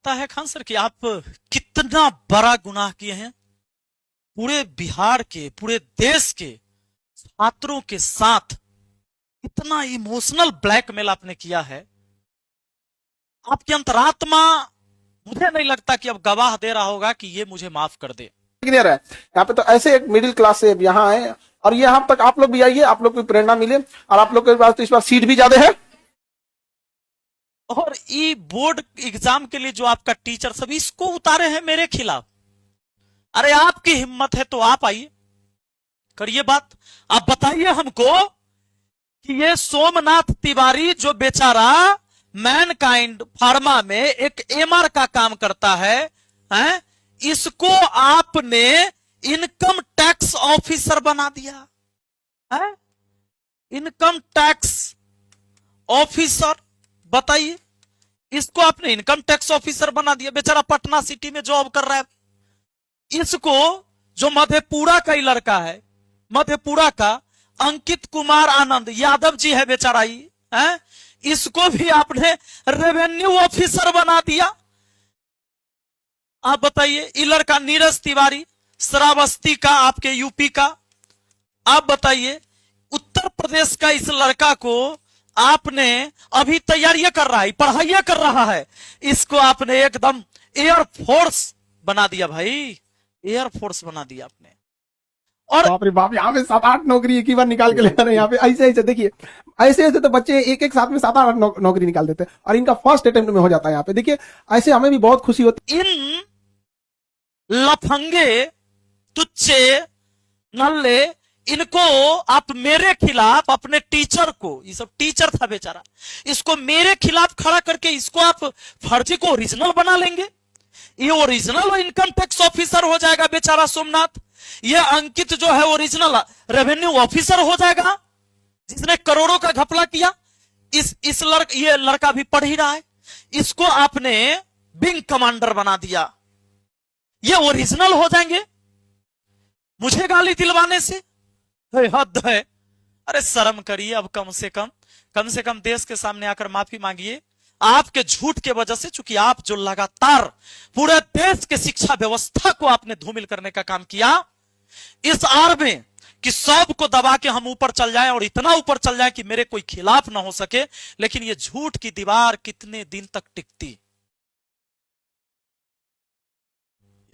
पता है खान सर कि आप कितना बड़ा गुनाह किए हैं? पूरे बिहार के, पूरे देश के छात्रों के साथ इतना इमोशनल ब्लैकमेल आपने किया है। आपकी अंतरात्मा, मुझे नहीं लगता कि अब गवाह दे रहा होगा कि ये मुझे माफ कर दे। क्लियर है। यहाँ पे तो ऐसे एक मिडिल क्लास से यहाँ आए और यहाँ तक आप लोग भी आइए, आप लोग को प्रेरणा मिले। और आप लोग के पास तो इस बार सीट भी ज्यादा है। और ई बोर्ड एग्जाम के लिए जो आपका टीचर सब इसको उतारे हैं मेरे खिलाफ। अरे आपकी हिम्मत है तो आप आइए, करिए बात। आप बताइए हमको कि ये सोमनाथ तिवारी जो बेचारा मैनकाइंड फार्मा में एक एमआर का काम करता है, इसको आपने इनकम टैक्स ऑफिसर बना दिया है। इनकम टैक्स ऑफिसर, बताइए, इसको आपने इनकम टैक्स ऑफिसर बना दिया। बेचारा पटना सिटी में जॉब कर रहा है। इसको, जो मधेपुरा का ही लड़का है, मधेपुरा का अंकित कुमार आनंद यादव जी है बेचारा, ही है, इसको भी आपने रेवेन्यू ऑफिसर बना दिया। आप बताइए, ये लड़का नीरज तिवारी श्रावस्ती का, आपके यूपी का। आप बताइए, उत्तर प्रदेश का इस लड़का को आपने, अभी तैयारियां कर रहा है, पढ़ाइयां कर रहा है, इसको आपने एकदम एयरफोर्स बना दिया भाई, एयरफोर्स बना दिया आपने। और बाप रे बाप, यहाँ पे 7-8 नौकरी एक ही बार निकाल के ले रहे हैं। यहाँ पे ऐसे ऐसे देखिए, ऐसे ऐसे तो बच्चे एक एक साथ में 7-8 नौकरी निकाल देते हैं और इनका फर्स्ट अटेम्प्ट में हो जाता है। यहाँ पे देखिए, ऐसे हमें भी बहुत खुशी होती है। इन लफंगे, तुच्चे, नल्ले, इनको आप मेरे खिलाफ, अपने टीचर को, ये सब टीचर था बेचारा, इसको मेरे खिलाफ खड़ा करके इसको आप फर्जी को ओरिजिनल बना लेंगे। ये ओरिजिनल इनकम टैक्स ऑफिसर हो जाएगा बेचारा सोमनाथ। ये अंकित जो है ओरिजिनल रेवेन्यू ऑफिसर हो जाएगा, जिसने करोड़ों का घपला किया। ये लड़का भी पढ़ ही रहा है, इसको आपने विंग कमांडर बना दिया। ये ओरिजिनल हो जाएंगे मुझे गाली दिलवाने से। हद है। अरे शर्म करिए अब, कम से कम देश के सामने आकर माफी मांगिए। आपके झूठ के वजह से, चूंकि आप जो लगातार पूरे देश के शिक्षा व्यवस्था को आपने धूमिल करने का काम किया, इस आड़ में कि सबको दबा के हम ऊपर चल जाएं और इतना ऊपर चल जाएं कि मेरे कोई खिलाफ ना हो सके, लेकिन ये झूठ की दीवार कितने दिन तक टिकती,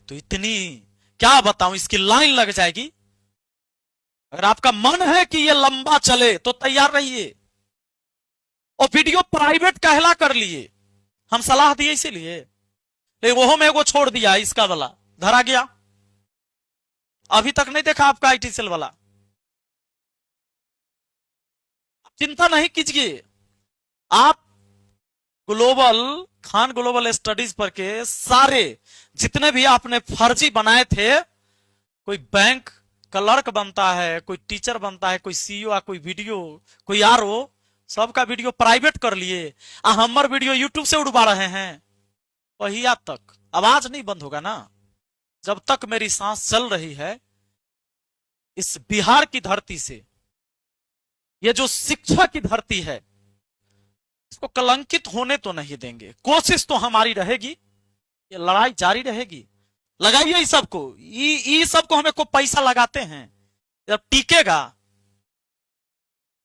तो इतनी क्या बताऊं, इसकी लाइन लग जाएगी। अगर आपका मन है कि ये लंबा चले तो तैयार रहिए। और वीडियो प्राइवेट कहला कर लिए, हम सलाह दिए इसीलिए, लेकिन वो में वो छोड़ दिया, इसका वाला धरा गया। अभी तक नहीं देखा आपका आईटी सेल वाला। चिंता नहीं कीजिए, आप खान ग्लोबल स्टडीज पर के सारे जितने भी आपने फर्जी बनाए थे, कोई बैंक क्लर्क बनता है, कोई टीचर बनता है, कोई सीईओ, कोई वीडियो, कोई आरओ, सबका वीडियो प्राइवेट कर लिए। हमर वीडियो यूट्यूब से उड़वा रहे हैं। पहिया तक आवाज नहीं बंद होगा ना, जब तक मेरी सांस चल रही है इस बिहार की धरती से। ये जो शिक्षा की धरती है, इसको कलंकित होने तो नहीं देंगे। कोशिश तो हमारी रहेगी, ये लड़ाई जारी रहेगी। लगाइए इस सबको, ये सबको हमें को पैसा लगाते हैं, जब टिकेगा।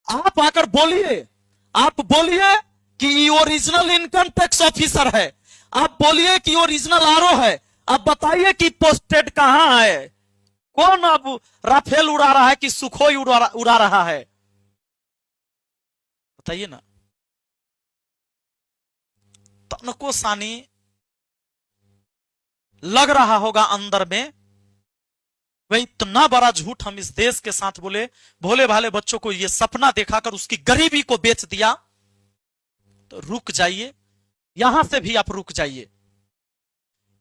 आप आकर बोलिए, आप बोलिए कि ये ओरिजिनल इनकम टैक्स ऑफिसर है, आप बोलिए कि ओरिजिनल आरओ है, आप बताइए कि पोस्टेड कहां है, कौन अब राफेल उड़ा रहा है कि सुखोई उड़ा रहा है, बताइए ना। तनको सानी लग रहा होगा अंदर में, वह इतना बड़ा झूठ हम इस देश के साथ बोले, भोले भाले बच्चों को ये सपना दिखाकर उसकी गरीबी को बेच दिया। तो रुक जाइए, यहां से भी आप रुक जाइए।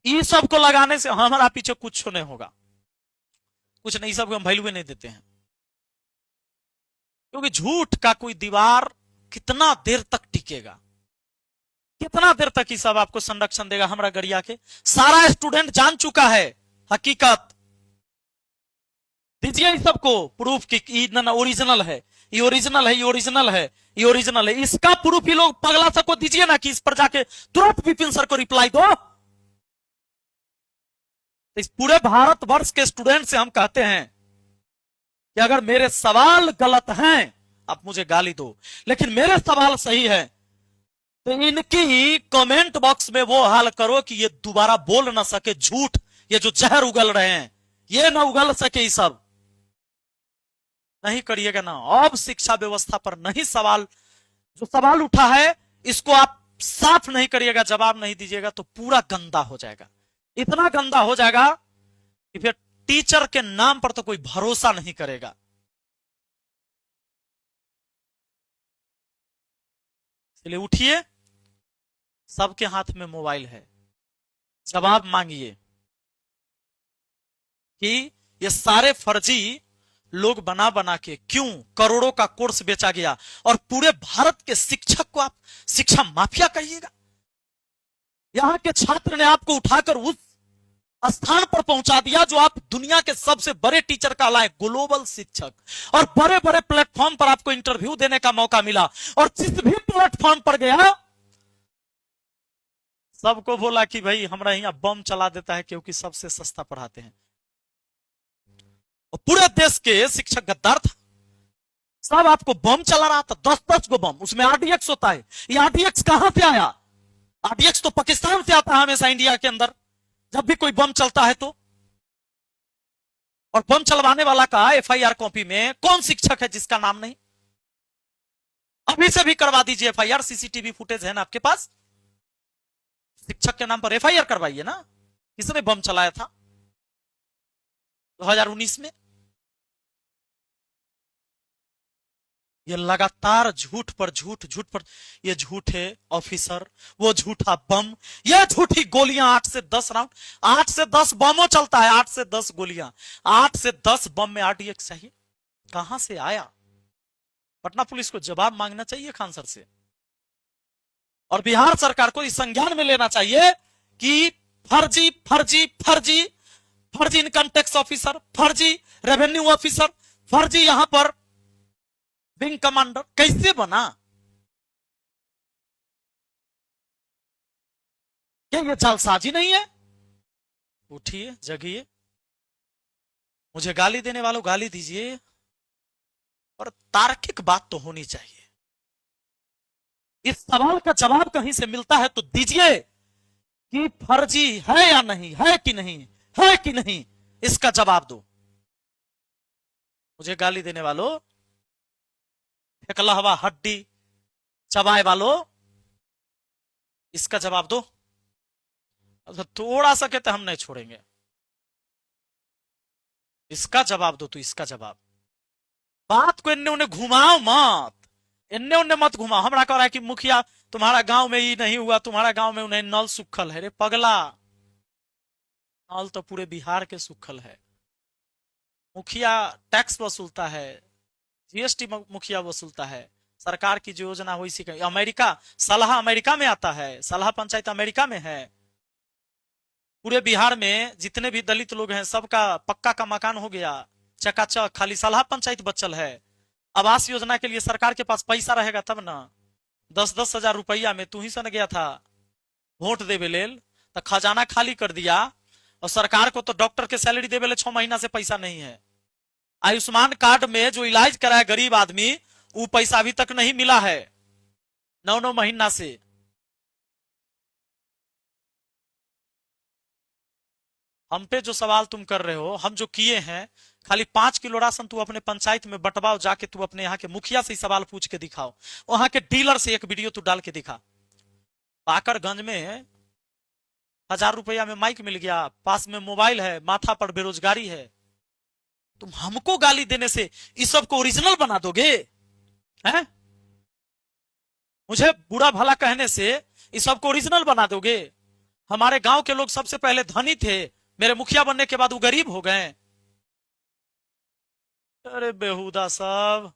ये सब को लगाने से हमारा पीछे कुछ नहीं होगा, कुछ नहीं, सब को हम वैल्यू नहीं देते हैं, क्योंकि झूठ का कोई दीवार कितना देर तक टिकेगा, कितना देर तक ये सब आपको संरक्षण देगा। हमारा गरिया के सारा स्टूडेंट जान चुका है हकीकत। दीजिए इस सबको प्रूफ कि ओरिजिनल है, ये ओरिजिनल है, ये ओरिजिनल है, ये ओरिजिनल है। इसका प्रूफ ही लोग पगला सबको दीजिए ना, कि इस पर जाके तुरंत विपिन सर को रिप्लाई दो। तो इस पूरे भारतवर्ष के स्टूडेंट से हम कहते हैं कि अगर मेरे सवाल गलत हैं, आप मुझे गाली दो, लेकिन मेरे सवाल सही है, तो इनकी कमेंट बॉक्स में वो हाल करो कि ये दोबारा बोल ना सके झूठ, ये जो जहर उगल रहे हैं ये ना उगल सके। ये सब नहीं करिएगा ना। अब शिक्षा व्यवस्था पर नहीं सवाल, जो सवाल उठा है इसको आप साफ नहीं करिएगा, जवाब नहीं दीजिएगा तो पूरा गंदा हो जाएगा। इतना गंदा हो जाएगा कि फिर टीचर के नाम पर तो कोई भरोसा नहीं करेगा। इसलिए उठिए, सबके हाथ में मोबाइल है, जवाब मांगिए कि ये सारे फर्जी लोग बना बना के क्यों करोड़ों का कोर्स बेचा गया, और पूरे भारत के शिक्षक को आप शिक्षा माफिया कहिएगा। यहां के छात्र ने आपको उठाकर उस स्थान पर पहुंचा दिया जो आप दुनिया के सबसे बड़े टीचर कहलाए, ग्लोबल शिक्षक, और बड़े बड़े प्लेटफॉर्म पर आपको इंटरव्यू देने का मौका मिला, और जिस भी प्लेटफॉर्म पर गया सबको बोला कि भाई हमारा यहाँ बम चला देता है क्योंकि सबसे सस्ता पढ़ाते हैं। और पूरे देश के शिक्षक गद्दार था, सब आपको बम चला रहा था, 10-10 गो बम, उसमें RDX होता है। ये RDX कहां से आया? RDX तो पाकिस्तान से आता है हमेशा इंडिया के अंदर, जब भी कोई बम चलता है तो। और बम चलवाने वाला का FIR कॉपी में कौन शिक्षक है जिसका नाम नहीं? अभी से भी करवा दीजिए FIR, CCTV फुटेज है ना आपके पास, शिक्षक के नाम पर FIR करवाइए ना। किसने बम चलाया था 2019 में? ये लगातार झूठ पर झूठ, झूठ पर ये झूठे ऑफिसर, वो झूठा बम, ये झूठी गोलियां, 8 से 10 राउंड, 8 से 10 बमों चलता है, 8 से 10 गोलियां, 8 से 10 बम में RDX चाहिए, कहां से आया? पटना पुलिस को जवाब मांगना चाहिए खान सर से, और बिहार सरकार को इस संज्ञान में लेना चाहिए कि फर्जी फर्जी फर्जी फर्जी इनकम टैक्स ऑफिसर, फर्जी रेवेन्यू ऑफिसर, फर्जी यहां पर विंग कमांडर कैसे बना? क्या ये जालसाजी नहीं है? उठिए, जगिए, मुझे गाली देने वालों गाली दीजिए, और तार्किक बात तो होनी चाहिए। इस सवाल का जवाब कहीं से मिलता है तो दीजिए कि फर्जी है या नहीं, है कि नहीं, है कि नहीं, इसका जवाब दो। मुझे गाली देने वालों, फेकलहवा हड्डी चबाए वालों, इसका जवाब दो। अच्छा थोड़ा सा कहते हम नहीं छोड़ेंगे, इसका जवाब दो। तो इसका जवाब, बात को इन्ने उन्हें घुमाओ मत, इन्ने उन्ने मत घुमाओ। हमरा कह रहा है कि मुखिया तुम्हारा गांव में ये नहीं हुआ, तुम्हारा गांव में उन्हें नल सुखल है। रे पगला, नल तो पूरे बिहार के सुखल है। मुखिया टैक्स वसूलता है, GST मुखिया वसूलता है, सरकार की जो योजना हो इसी का। अमेरिका, सलाह अमेरिका में आता है, सलाह पंचायत अमेरिका में है। पूरे बिहार में जितने भी दलित लोग हैं सबका पक्का का मकान हो गया, चकाचक, खाली सलाह पंचायत बचल है। आवास योजना के लिए सरकार के पास पैसा रहेगा तब ना। 10-10 हजार रुपया में तू ही सन गया था वोट देवे लेल, तो खजाना खाली कर दिया, और सरकार को तो डॉक्टर के सैलरी देवे ले 6 महीना से पैसा नहीं है। आयुष्मान कार्ड में जो इलाज कराया गरीब आदमी, वो पैसा अभी तक नहीं मिला है 9-9 महीना से। हम पे जो सवाल तुम कर रहे हो, हम जो किए हैं, खाली 5 किलो राशन तू अपने पंचायत में बंटवाओ, जाके तू अपने यहाँ के मुखिया से सवाल पूछ के दिखाओ, वहां के डीलर से एक वीडियो तू डाल के दिखा। बाकरगंज में 1000 रुपया में माइक मिल गया, पास में मोबाइल है, माथा पर बेरोजगारी है। तुम हमको गाली देने से इस सब को ओरिजिनल बना दोगे हैं? मुझे बुरा भला कहने से इस सब को ओरिजिनल बना दोगे? हमारे गांव के लोग सबसे पहले धनी थे, मेरे मुखिया बनने के बाद वो गरीब हो गए। अरे बेहुदा सब।